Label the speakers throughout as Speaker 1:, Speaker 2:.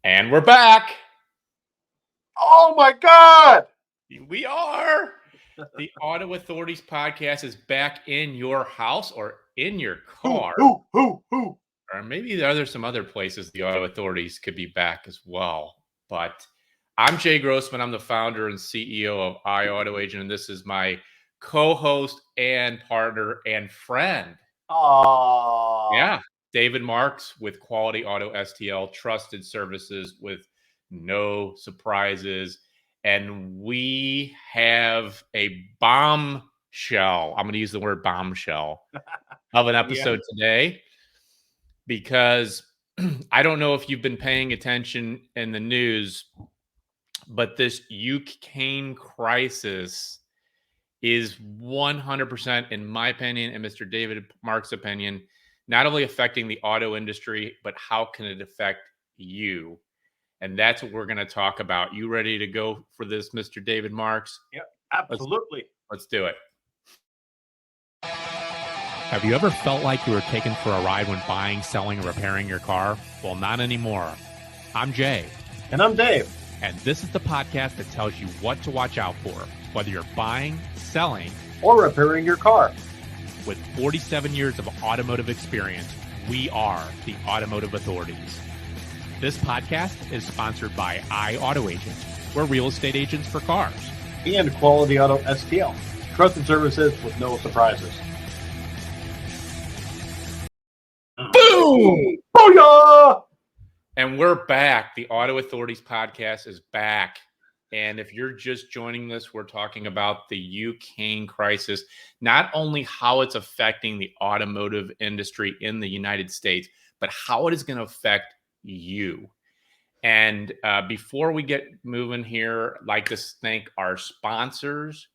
Speaker 1: And we're back.
Speaker 2: Oh my God!
Speaker 1: We are. The Auto Authorities Podcast is back in your house or in your car.
Speaker 2: Who?
Speaker 1: Or maybe there's some other places the Auto Authorities could be back as well. But I'm Jay Grossman. I'm the founder and CEO of iAutoAgent, and this is my co-host and partner and friend.
Speaker 2: Aww.
Speaker 1: David Marks with Quality Auto STL, trusted services with no surprises. And we have a bombshell. I'm going to use the word bombshell of an episode today because I don't know if you've been paying attention in the news, but this Ukraine crisis is 100%, in my opinion, and Mr. David Mark's opinion, not only affecting the auto industry, but how can it affect you? And that's what we're going to talk about. You ready to go for this, Mr. David Marks?
Speaker 2: Yep, absolutely.
Speaker 1: Let's do it. Have you ever felt like you were taken for a ride when buying, selling, or repairing your car? Well, not anymore. I'm Jay.
Speaker 2: And I'm Dave.
Speaker 1: And this is the podcast that tells you what to watch out for, whether you're buying, selling,
Speaker 2: or repairing your car.
Speaker 1: With 47 years of automotive experience, we are the Automotive Authorities. This podcast is sponsored by iAutoAgent. We're real estate agents for cars.
Speaker 2: And Quality Auto STL. Trusted services with no surprises.
Speaker 1: Boom!
Speaker 2: Booyah!
Speaker 1: And we're back. The Auto Authorities Podcast is back. And if you're just joining us, we're talking about the Ukraine crisis, not only how it's affecting the automotive industry in the United States, but how it is going to affect you. And before we get moving here, I'd like to thank our sponsors,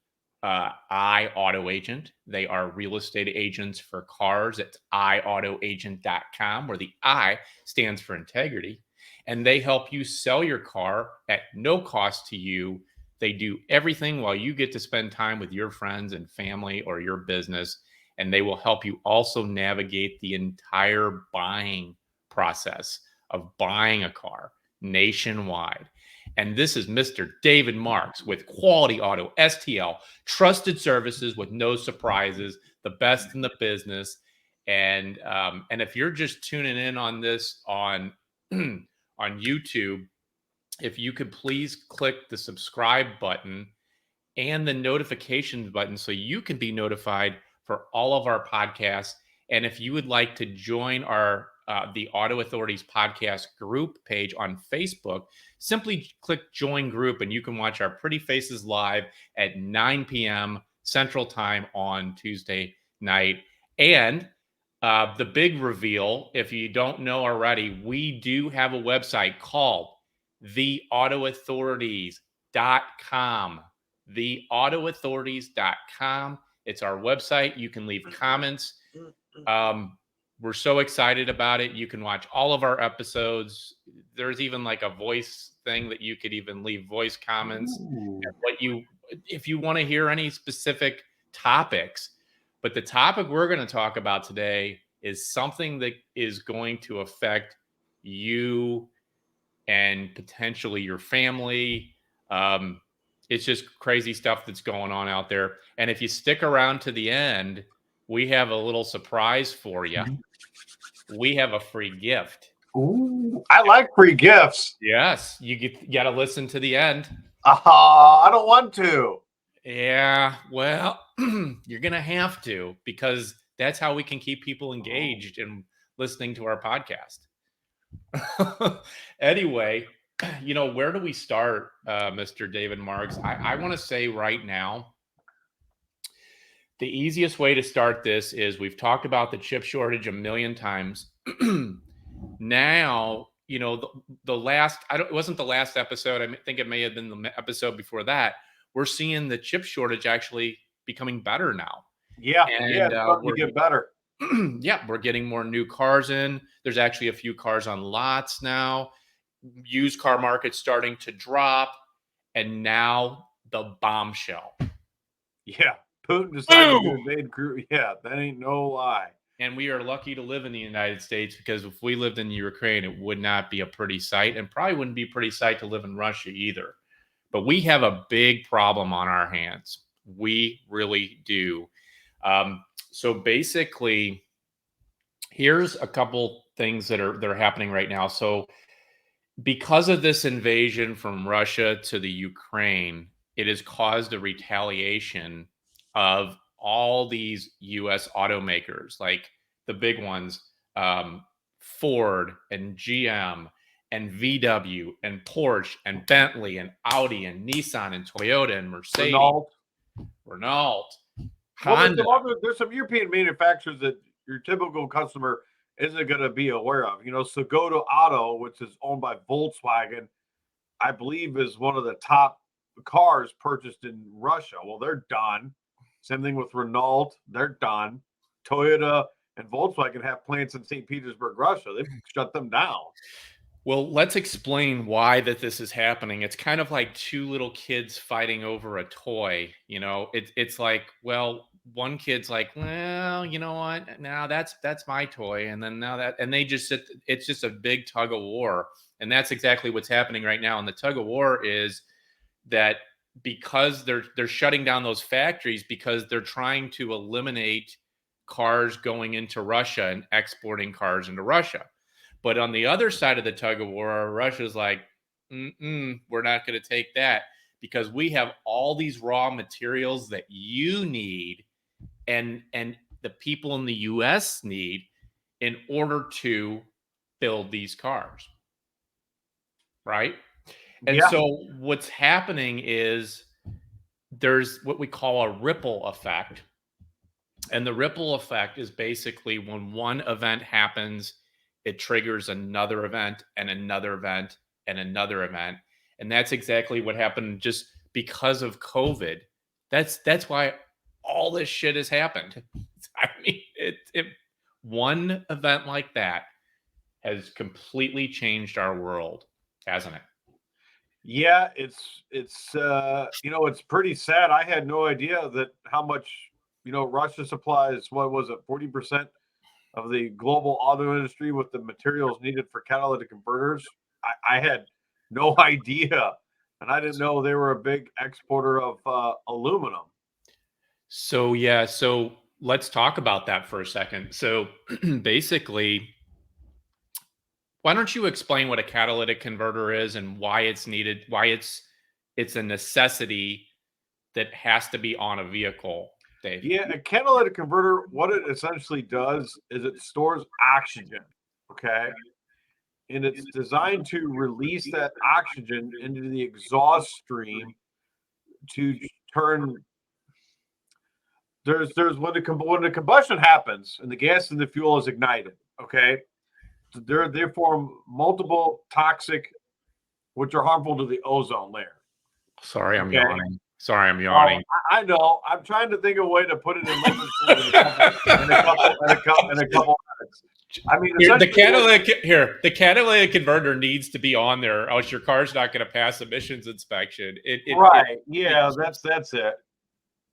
Speaker 1: iAutoAgent. They are real estate agents for cars. It's iAutoAgent.com, where the I stands for integrity. And they help you sell your car at no cost to you. They do everything while you get to spend time with your friends and family or your business. And they will help you also navigate the entire buying process of buying a car nationwide. And this is Mr. David Marks with Quality Auto STL, trusted services with no surprises, the best in the business. And if you're just tuning in on this on YouTube, if you could please click the subscribe button and the notifications button so you can be notified for all of our podcasts. And if you would like to join our the Auto Authorities Podcast group page on Facebook, simply click join group and you can watch our pretty faces live at 9 p.m. Central Time on Tuesday night. And the big reveal, if you don't know already, we do have a website called theautoauthorities.com. Theautoauthorities.com. It's our website. You can leave comments. We're so excited about it. You can watch all of our episodes. There's even like a voice thing that you could even leave voice comments. If you want to hear any specific topics. But the topic we're going to talk about today is something that is going to affect you and potentially your family. It's just crazy stuff that's going on out there. And if you stick around to the end, we have a little surprise for you. We have a free gift.
Speaker 2: Ooh, I like free gifts.
Speaker 1: Yes, you got to listen to the end.
Speaker 2: I don't want to.
Speaker 1: Yeah, well, you're going to have to, because that's how we can keep people engaged in listening to our podcast. Anyway, where do we start, Mr. David Marks? I want to say right now, the easiest way to start this is we've talked about the chip shortage a million times. Now, the last, it wasn't the last episode. I think it may have been the episode before that. We're seeing the chip shortage actually becoming better now.
Speaker 2: Yeah, it's starting to get better.
Speaker 1: Yeah, we're getting more new cars in. There's actually a few cars on lots now. Used car market's starting to drop. And now the bombshell.
Speaker 2: Yeah, Putin decided to invade Crimea. Yeah, that ain't no lie.
Speaker 1: And we are lucky to live in the United States, because if we lived in Ukraine, it would not be a pretty sight, and probably wouldn't be a pretty sight to live in Russia either. But we have a big problem on our hands. We really do. So basically, here's a couple things that are happening right now. So because of this invasion from Russia to the Ukraine, it has caused a retaliation of all these US automakers, like the big ones, Ford and GM and VW and Porsche and Bentley and Audi and Nissan and Toyota and Mercedes, Renault,
Speaker 2: Well,
Speaker 1: Honda.
Speaker 2: there's some European manufacturers that your typical customer isn't going to be aware of. So go to Auto, which is owned by Volkswagen, I believe is one of the top cars purchased in Russia. Well, they're done. Same thing with Renault. They're done. Toyota and Volkswagen have plants in St. Petersburg, Russia. They've shut them down.
Speaker 1: Well, let's explain why that this is happening. It's kind of like two little kids fighting over a toy. It's like, well, one kid's like, well, you know what? Now that's my toy, and then now that, and they just sit. It's just a big tug of war, and that's exactly what's happening right now. And the tug of war is that because they're shutting down those factories, because they're trying to eliminate cars going into Russia and exporting cars into Russia. But on the other side of the tug of war, Russia's like, we're not going to take that, because we have all these raw materials that you need and the people in the US need in order to build these cars. Right? And
Speaker 2: Yeah.
Speaker 1: so what's happening is there's what we call a ripple effect. And the ripple effect is basically when one event happens, it triggers another event and another event and another event. And that's exactly what happened just because of COVID. That's why all this shit has happened. I mean, one event like that has completely changed our world, hasn't it?
Speaker 2: Yeah, it's pretty sad. I had no idea that how much, Russia supplies, what was it, 40% of the global auto industry with the materials needed for catalytic converters. I had no idea. And I didn't know they were a big exporter of aluminum.
Speaker 1: So, yeah. So let's talk about that for a second. So basically, why don't you explain what a catalytic converter is and why it's needed, why it's a necessity that has to be on a vehicle, Dave?
Speaker 2: Yeah, a catalytic converter, what it essentially does is it stores oxygen. Okay. And it's designed to release that oxygen into the exhaust stream to turn. There's when the combustion happens and the gas in the fuel is ignited. Okay, so they form multiple toxic, which are harmful to the ozone layer.
Speaker 1: Sorry, I'm
Speaker 2: Okay.
Speaker 1: yawning. Sorry, I'm yawning.
Speaker 2: I know. I'm trying to think of a way to put it in layman's terms in a couple minutes. I mean,
Speaker 1: the catalytic converter needs to be on there, else your car's not going to pass emissions inspection.
Speaker 2: That's it.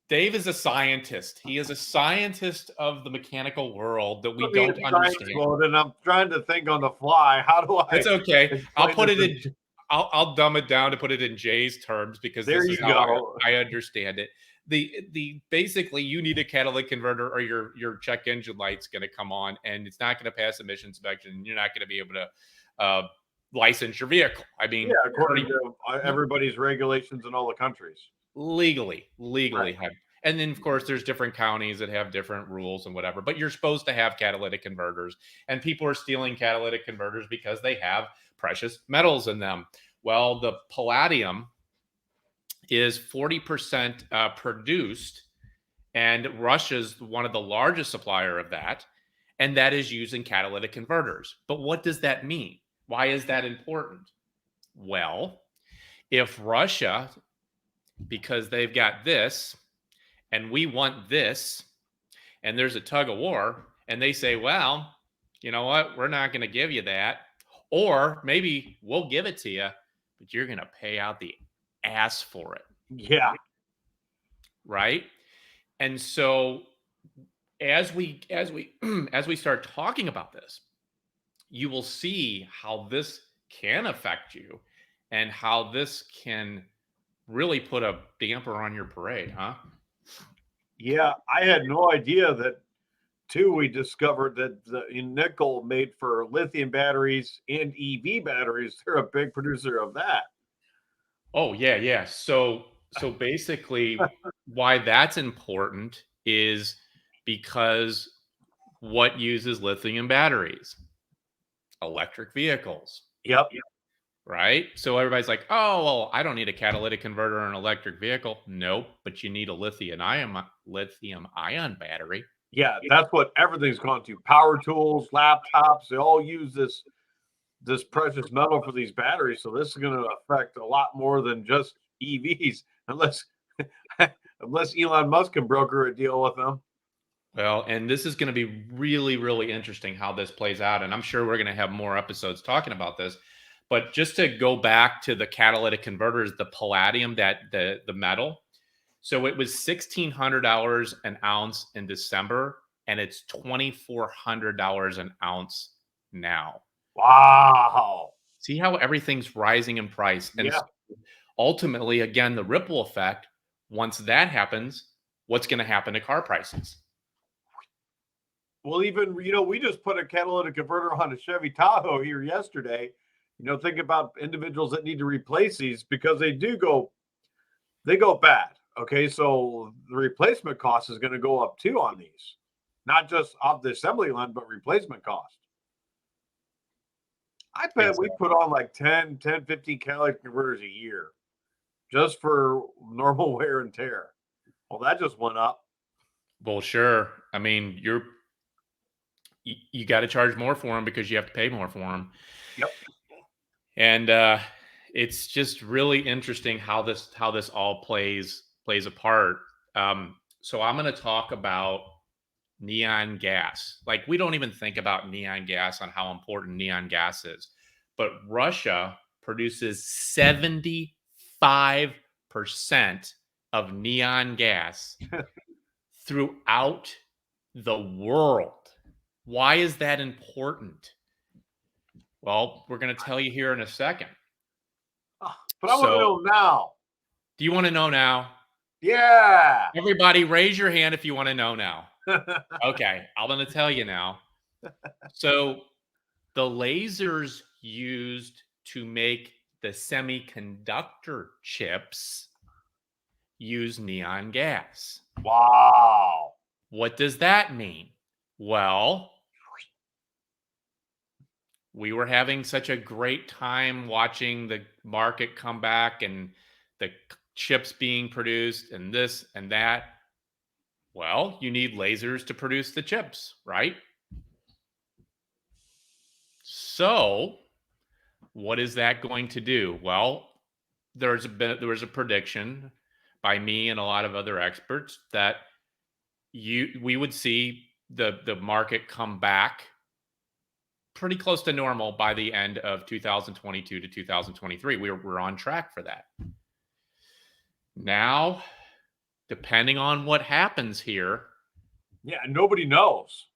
Speaker 1: Dave is a scientist. He is a scientist of the mechanical world that we don't understand.
Speaker 2: And I'm trying to think on the fly. How do I?
Speaker 1: It's okay. I'll put it in. I'll dumb it down to put it in Jay's terms, because
Speaker 2: there
Speaker 1: this is how I understand it. The basically, you need a catalytic converter, or your check engine light's going to come on, and it's not going to pass emission inspection, and you're not going to be able to license your vehicle. I mean,
Speaker 2: yeah, according to everybody's regulations in all the countries,
Speaker 1: legally
Speaker 2: right.
Speaker 1: have. And then, of course, there's different counties that have different rules and whatever, but you're supposed to have catalytic converters, and people are stealing catalytic converters because they have precious metals in them. Well, the palladium is 40% produced, and Russia's one of the largest supplier of that, and that is used in catalytic converters. But what does that mean? Why is that important? Well, if Russia, because they've got this, and we want this, and there's a tug of war, and they say, well, you know what, we're not going to give you that, or maybe we'll give it to you, but you're going to pay out the ass for it.
Speaker 2: Yeah.
Speaker 1: Right. And so as we as we start talking about this, you will see how this can affect you and how this can really put a damper on your parade, huh?
Speaker 2: Yeah, I had no idea that too. We discovered that the nickel made for lithium batteries and EV batteries, they're a big producer of that.
Speaker 1: Oh, yeah, yeah. So basically why that's important is because what uses lithium batteries? Electric vehicles,
Speaker 2: Yep.
Speaker 1: right? So everybody's like, "Oh, well, I don't need a catalytic converter or an electric vehicle." Nope, but you need a lithium ion battery.
Speaker 2: Yeah, that's what everything's gone to. Power tools, laptops, they all use this precious metal for these batteries. So this is going to affect a lot more than just EVs, unless unless Elon Musk can broker a deal with them.
Speaker 1: Well, and this is going to be really, really interesting how this plays out. And I'm sure we're going to have more episodes talking about this. But just to go back to the catalytic converters, the palladium, that the metal. So it was $1,600 an ounce in December, and it's $2,400 an ounce now.
Speaker 2: Wow.
Speaker 1: See how everything's rising in price. And
Speaker 2: Yeah.
Speaker 1: ultimately, again, the ripple effect, once that happens, what's going to happen to car prices?
Speaker 2: Well, even we just put a catalytic converter on a Chevy Tahoe here yesterday. Think about individuals that need to replace these because they go bad. Okay, so the replacement cost is going to go up too on these, not just off the assembly line, but replacement cost. I bet
Speaker 1: Yes.
Speaker 2: we put on like 15 catalytic converters a year just for normal wear and tear. Well, that just went up.
Speaker 1: Well, sure. I mean, you got to charge more for them because you have to pay more for them.
Speaker 2: Yep.
Speaker 1: And it's just really interesting how this all plays apart. So I'm going to talk about neon gas. Like, we don't even think about neon gas on how important neon gas is, but Russia produces 75% of neon gas throughout the world. Why is that important? Well, we're going to tell you here in a second.
Speaker 2: But I want to know now.
Speaker 1: Do you want to know now?
Speaker 2: Yeah.
Speaker 1: Everybody, raise your hand if you want to know now. Okay, I'm going to tell you now. So, the lasers used to make the semiconductor chips use neon gas.
Speaker 2: Wow.
Speaker 1: What does that mean? Well, we were having such a great time watching the market come back and the chips being produced and this and that. Well, you need lasers to produce the chips, right? So, what is that going to do? Well, there was a prediction by me and a lot of other experts that we would see the market come back pretty close to normal by the end of 2022 to 2023. We're on track for that. Now, depending on what happens here,
Speaker 2: Yeah, nobody knows.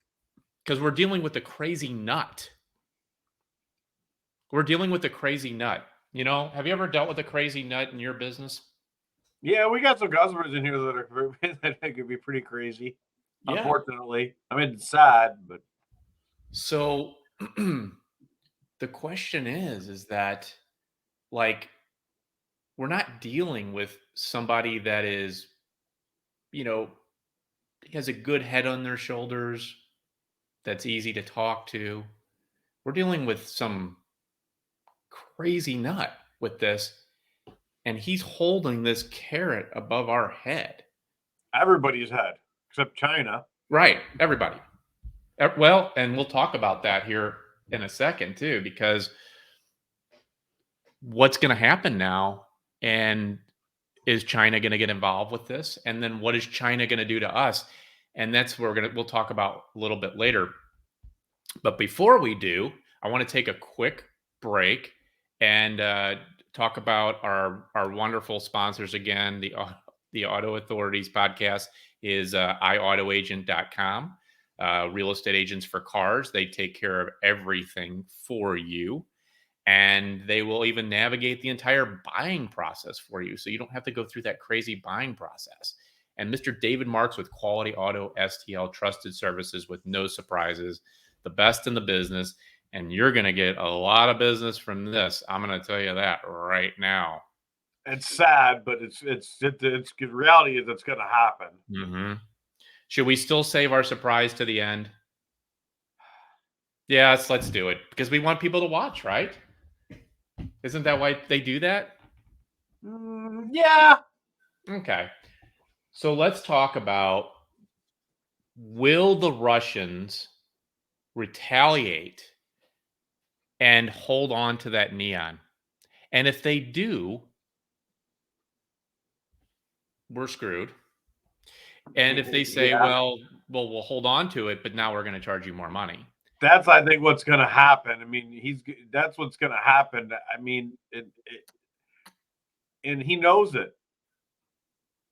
Speaker 1: because we're dealing with a crazy nut. We're dealing with a crazy nut. Have you ever dealt with a crazy nut in your business?
Speaker 2: Yeah, we got some customers in here that are that could be pretty crazy.
Speaker 1: Yeah.
Speaker 2: Unfortunately, I mean, it's sad, but
Speaker 1: So the question is that, like, we're not dealing with somebody that is, you know, has a good head on their shoulders, that's easy to talk to. We're dealing with some crazy nut with this, and he's holding this carrot above our head.
Speaker 2: everybody's had except China.
Speaker 1: Right, everybody. Well, and we'll talk about that here in a second too, because what's going to happen now, and is China going to get involved with this? And then what is China going to do to us? And that's what we'll talk about a little bit later. But before we do, I want to take a quick break and talk about our wonderful sponsors again, the the Auto Authorities Podcast is iAutoAgent.com. Real estate agents for cars. They take care of everything for you. And they will even navigate the entire buying process for you. So you don't have to go through that crazy buying process. And Mr. David Marks with Quality Auto STL, trusted services with no surprises, the best in the business. And you're going to get a lot of business from this. I'm going to tell you that right now.
Speaker 2: It's sad, but it's reality is it's going to happen.
Speaker 1: Mm-hmm. Should we still save our surprise to the end? Yes, let's do it because we want people to watch, right? Isn't that why they do that?
Speaker 2: Yeah.
Speaker 1: Okay. So let's talk about, will the Russians retaliate and hold on to that neon? And if they do, we're screwed. And if they say, well, we'll hold on to it, but now we're going to charge you more money.
Speaker 2: That's, I think, what's going to happen. I mean, that's what's going to happen. I mean, and he knows it.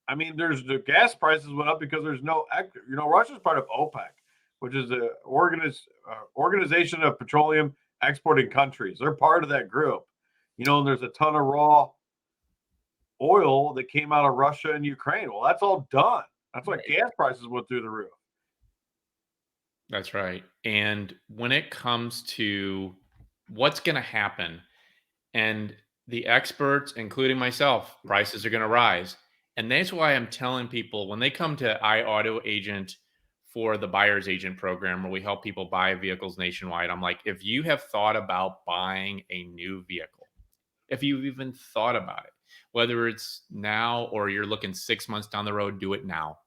Speaker 2: I mean, the gas prices went up because there's no, Russia's part of OPEC, which is the Organization of Petroleum Exporting Countries. They're part of that group, and there's a ton of raw oil that came out of Russia and Ukraine. Well, that's all done. That's why gas prices went through the roof.
Speaker 1: That's right. And when it comes to what's going to happen, and the experts, including myself, prices are going to rise. And that's why I'm telling people when they come to iAutoAgent for the buyer's agent program, where we help people buy vehicles nationwide, I'm like, if you have thought about buying a new vehicle, if you've even thought about it, whether it's now or you're looking 6 months down the road, do it now.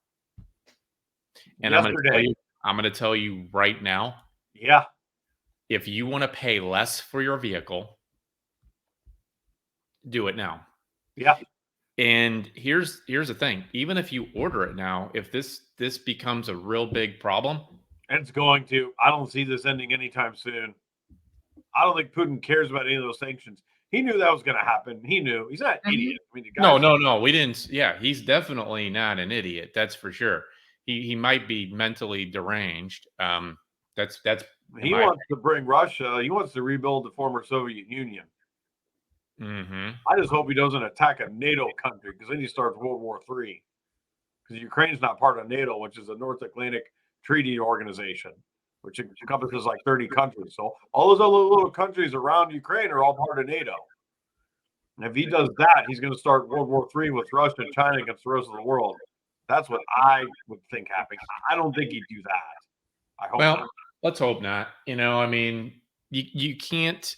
Speaker 1: And I'm going to tell you right now.
Speaker 2: Yeah.
Speaker 1: If you want to pay less for your vehicle, do it now.
Speaker 2: Yeah.
Speaker 1: And here's the thing. Even if you order it now, if this becomes a real big problem,
Speaker 2: it's going to. I don't see this ending anytime soon. I don't think Putin cares about any of those sanctions. He knew that was going to happen. He knew. He's not an idiot. I mean,
Speaker 1: no. We didn't. Yeah, he's definitely not an idiot. That's for sure. He might be mentally deranged. That's
Speaker 2: he wants to bring Russia. He wants to rebuild the former Soviet Union.
Speaker 1: Mm-hmm.
Speaker 2: I just hope he doesn't attack a NATO country, because then he starts World War III. Because Ukraine's not part of NATO, which is a North Atlantic Treaty Organization, which encompasses like 30 countries. So all those other little countries around Ukraine are all part of NATO. And if he does that, he's going to start World War III with Russia and China against the rest of the world. That's what I would think happening. I don't think he'd do that. I hope not.
Speaker 1: Let's hope not. I mean, you can't.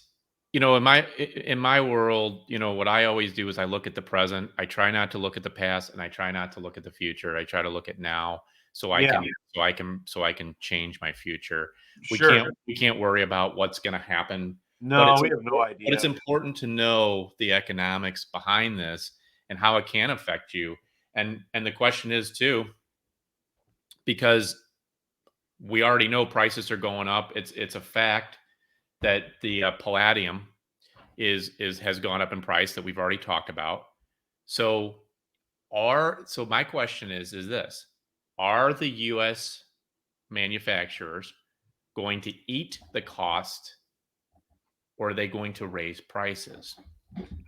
Speaker 1: In my world, what I always do is I look at the present. I try not to look at the past, and I try not to look at the future. I try to look at now, so I can change my future. We can't worry about what's going to happen.
Speaker 2: No, we have no idea.
Speaker 1: But it's important to know the economics behind this and how it can affect you. And the question is too, because we already know prices are going up. It's a fact that the palladium has gone up in price, that we've already talked about. So my question is this: are the U.S. manufacturers going to eat the cost, or are they going to raise prices?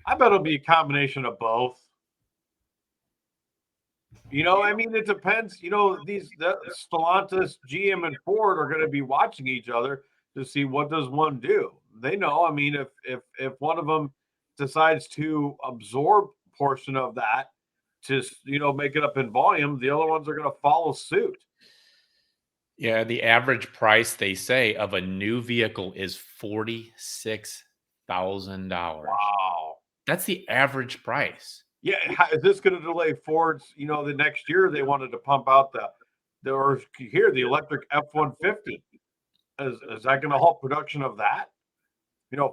Speaker 2: I bet it'll be a combination of both. I mean, it depends. Stellantis, GM, and Ford are going to be watching each other to see what does one do. They know. I mean, if one of them decides to absorb a portion of that to make it up in volume, the other ones are going to follow suit.
Speaker 1: Yeah, the average price, they say, of a new vehicle is $46,000.
Speaker 2: Wow,
Speaker 1: that's the average price.
Speaker 2: Yeah, is this going to delay Ford's? The next year they wanted to pump out the electric F-150. Is that going to halt production of that?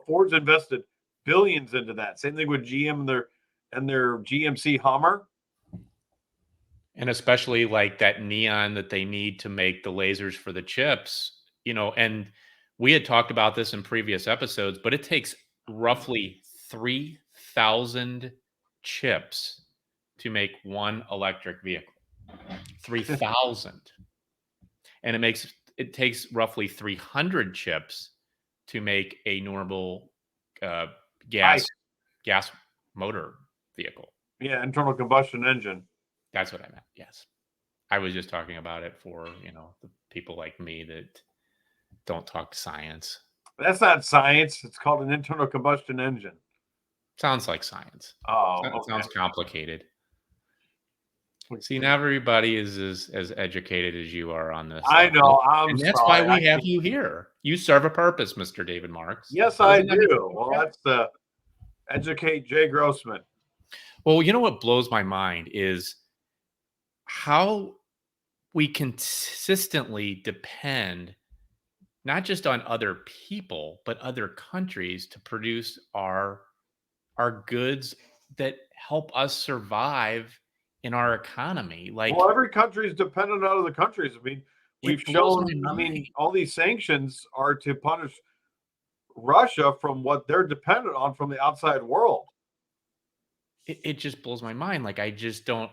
Speaker 2: Ford's invested billions into that. Same thing with GM and their GMC Hummer.
Speaker 1: And especially like that neon that they need to make the lasers for the chips, and we had talked about this in previous episodes, but it takes roughly 3,000 chips to make one electric vehicle. 3,000. And it takes roughly 300 chips to make a normal uh,
Speaker 2: I
Speaker 1: gas gas motor vehicle.
Speaker 2: Yeah, internal combustion engine.
Speaker 1: That's what I meant. Yes. I was just talking about it for, the people like me that don't talk science.
Speaker 2: That's not science. It's called an internal combustion engine.
Speaker 1: Sounds like science.
Speaker 2: Oh,
Speaker 1: It
Speaker 2: okay.
Speaker 1: sounds complicated. See, not everybody is as educated as you are on this
Speaker 2: I
Speaker 1: stuff.
Speaker 2: know. I'm
Speaker 1: And that's
Speaker 2: sorry.
Speaker 1: why we have you here. You serve a purpose, Mr. David Marks.
Speaker 2: Yes, I do. Well, that's the educate Jay Grossman.
Speaker 1: Well, you know what blows my mind is how we consistently depend not just on other people, but other countries to produce our goods that help us survive in our economy. Like,
Speaker 2: Well, every country is dependent on other countries. I mean, we've
Speaker 1: it blows
Speaker 2: shown,
Speaker 1: my mind.
Speaker 2: all these sanctions are to punish Russia from what they're dependent on from the outside world.
Speaker 1: It just blows my mind. Like, I don't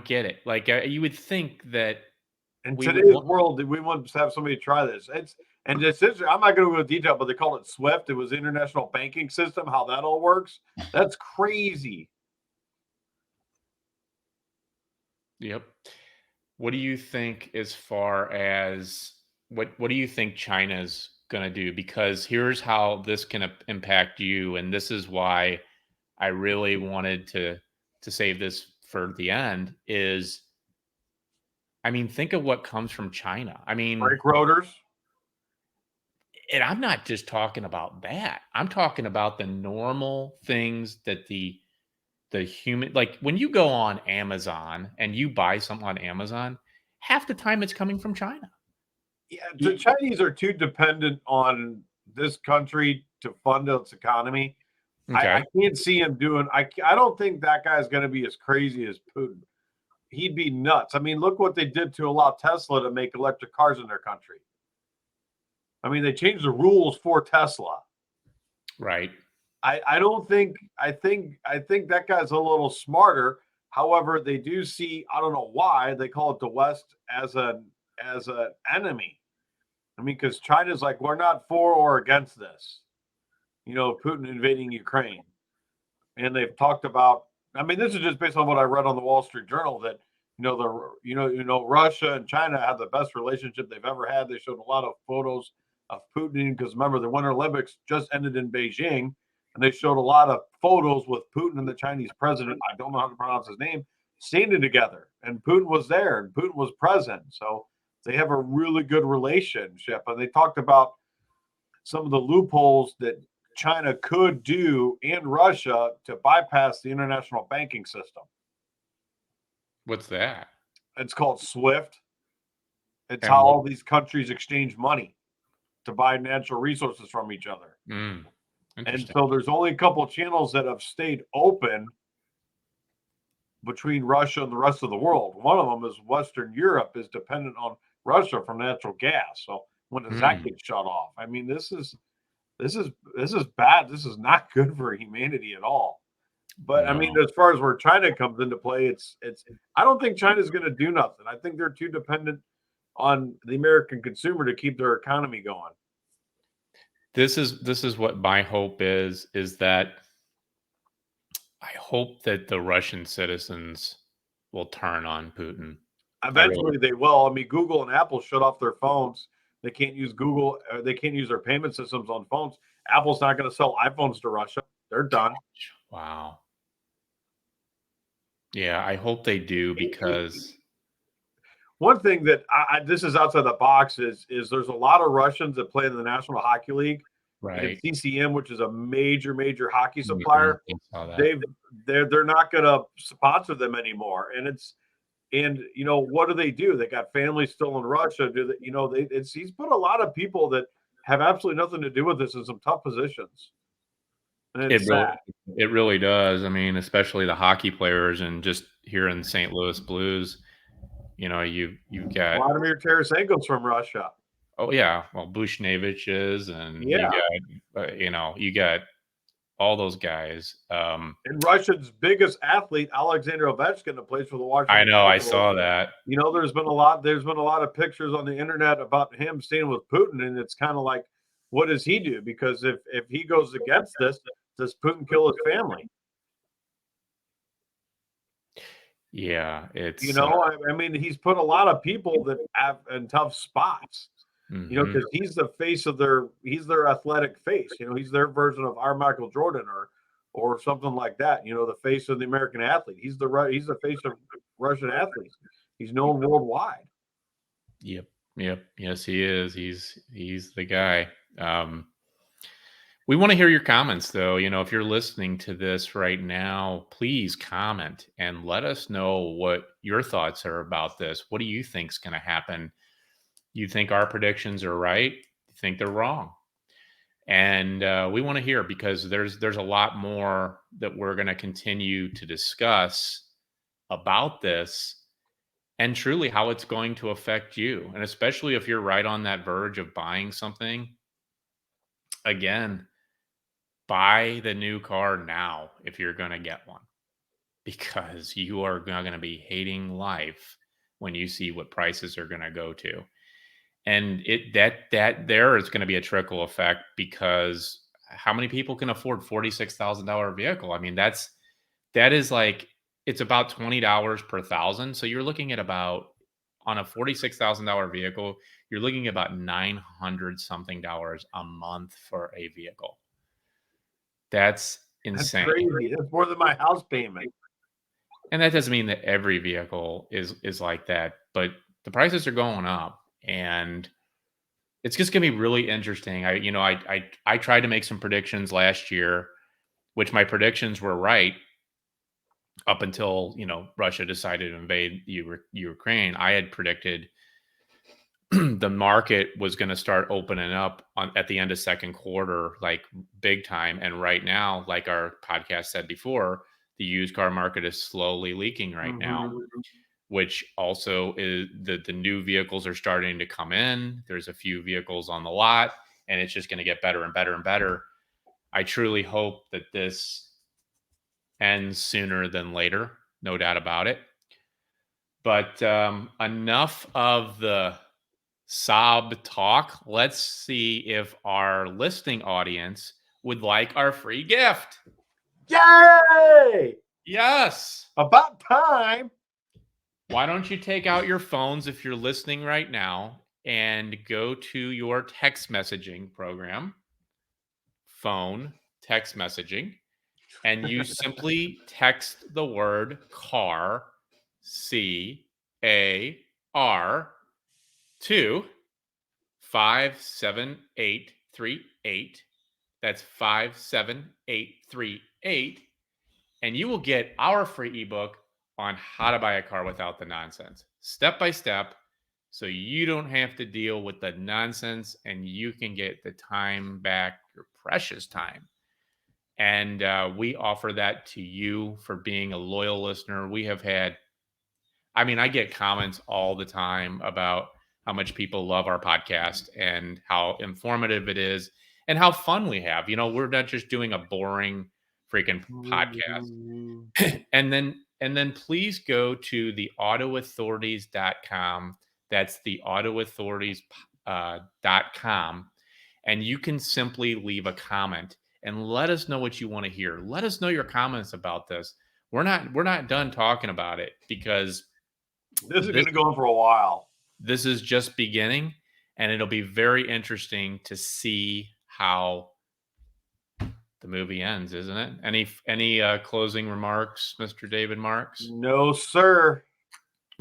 Speaker 1: get it. Like, you would think that
Speaker 2: In
Speaker 1: we
Speaker 2: today's world, we want to have somebody try this. I'm not going to go into detail, but they call it SWIFT. It was the international banking system. How that all works? That's crazy.
Speaker 1: Yep. What do you think as far as what do you think China's going to do? Because here's how this can impact you, and this is why I really wanted to save this for the end is, I mean, think of what comes from China. I mean,
Speaker 2: Brake rotors.
Speaker 1: and I'm not just talking about that. I'm talking about the normal things that the human, like when you go on Amazon and you buy something on Amazon, half the time it's coming from China.
Speaker 2: Yeah, the Chinese are too dependent on this country to fund its economy.
Speaker 1: Okay.
Speaker 2: I can't see him doing. I don't think that guy's going to be as crazy as Putin. He'd be nuts. I mean, look what they did to allow Tesla to make electric cars in their country. I mean, they changed the rules for Tesla.
Speaker 1: Right.
Speaker 2: I don't think. I think that guy's a little smarter. However, they do see. I don't know why they call it the West as an enemy. I mean, because China's like, we're not for or against this. Putin invading Ukraine, and they've talked about. I mean, this is just based on what I read on the Wall Street Journal that Russia and China have the best relationship they've ever had. They showed a lot of photos of Putin because remember the Winter Olympics just ended in Beijing, and they showed a lot of photos with Putin and the Chinese president. I don't know how to pronounce his name, standing together, and Putin was there and Putin was present. So they have a really good relationship, and they talked about some of the loopholes that China could do and Russia to bypass the international banking system.
Speaker 1: What's that?
Speaker 2: It's called SWIFT. It's how all these countries exchange money to buy natural resources from each other. And so there's only a couple of channels that have stayed open between Russia and the rest of the world. One of them is Western Europe is dependent on Russia for natural gas. So when does that get shut off? I mean, this is bad. This is not good for humanity at all. But no. I mean, as far as where China comes into play, it's. I don't think China's going to do nothing. I think they're too dependent on the American consumer to keep their economy going.
Speaker 1: This is what my hope is that I hope that the Russian citizens will turn on Putin.
Speaker 2: Eventually, they will. I mean, Google and Apple shut off their phones. They can't use Google. They can't use their payment systems on phones. Apple's not going to sell iPhones to Russia. They're done.
Speaker 1: Wow. Yeah, I hope they do because
Speaker 2: one thing that this is outside the box is there's a lot of Russians that play in the National Hockey League.
Speaker 1: Right.
Speaker 2: And CCM, which is a major hockey supplier, they're not going to sponsor them anymore. And what do? They got families still in Russia. He's put a lot of people that have absolutely nothing to do with this in some tough positions. And
Speaker 1: it really does. I mean, especially the hockey players, and just here in St. Louis Blues, you've got
Speaker 2: Vladimir Tarasenko's from Russia.
Speaker 1: Oh yeah, well, Bushnevich is, and you got all those guys.
Speaker 2: And Russia's biggest athlete, Alexander Ovechkin, that plays for the
Speaker 1: I
Speaker 2: Washington
Speaker 1: know, I
Speaker 2: Capitals.
Speaker 1: saw that.
Speaker 2: You know, there's been a lot of pictures on the internet about him staying with Putin, and it's kind of like, what does he do? Because if he goes against this, does Putin kill his family?
Speaker 1: Yeah, it's
Speaker 2: You know, I mean, he's put a lot of people that have in tough spots. You know, because he's the face of he's their athletic face. You know, he's their version of our Michael Jordan or something like that. You know, the face of the American athlete. He's the face of Russian athletes. He's known worldwide.
Speaker 1: Yep. Yes, he is. He's the guy. We want to hear your comments, though. You know, if you're listening to this right now, please comment and let us know what your thoughts are about this. What do you think is going to happen? You think our predictions are right? You think they're wrong? And we want to hear, because there's a lot more that we're going to continue to discuss about this, and truly how it's going to affect you. And especially if you're right on that verge of buying something, again, buy the new car now if you're going to get one, because you are going to be hating life when you see what prices are going to go to. And that there is going to be a trickle effect, because how many people can afford $46,000 vehicle? I mean, that is like, it's about $20 per thousand. So you're looking at about, on a $46,000 vehicle, you're looking at about $900 something a month for a vehicle. That's insane.
Speaker 2: That's crazy. That's more than my house payment.
Speaker 1: And that doesn't mean that every vehicle is like that, but the prices are going up, and it's just going to be really interesting. I tried to make some predictions last year, which my predictions were right up until, Russia decided to invade Ukraine. I had predicted the market was going to start opening up at the end of second quarter, like big time. And right now, like our podcast said before, the used car market is slowly leaking right now, which also is the new vehicles are starting to come in. There's a few vehicles on the lot, and it's just going to get better and better and better. I truly hope that this ends sooner than later, no doubt about it. But enough of the sob talk. Let's see if our listening audience would like our free gift.
Speaker 2: Yay!
Speaker 1: Yes.
Speaker 2: About time.
Speaker 1: Why don't you take out your phones if you're listening right now and go to your text messaging program, phone, text messaging, and you simply text the word car, CAR, to 57838. That's 57838. And you will get our free ebook on how to buy a car without the nonsense, step by step, so you don't have to deal with the nonsense and you can get the time back, your precious time. And we offer that to you for being a loyal listener. We have had, I get comments all the time about how much people love our podcast and how informative it is and how fun we have. We're not just doing a boring freaking podcast. And then please go to the AutoAuthorities.com. That's the AutoAuthorities.com. And you can simply leave a comment and let us know what you want to hear. Let us know your comments about this. We're not done talking about it, because
Speaker 2: this is going to go on for a while.
Speaker 1: This is just beginning, and it'll be very interesting to see how the movie ends, isn't it? Any closing remarks, Mr. David Marks?
Speaker 2: No, sir.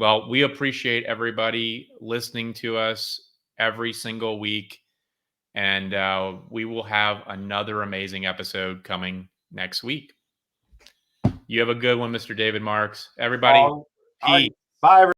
Speaker 1: Well, we appreciate everybody listening to us every single week, and we will have another amazing episode coming next week. You have a good one, Mr. David Marks. Everybody, peace.
Speaker 2: Bye, everybody.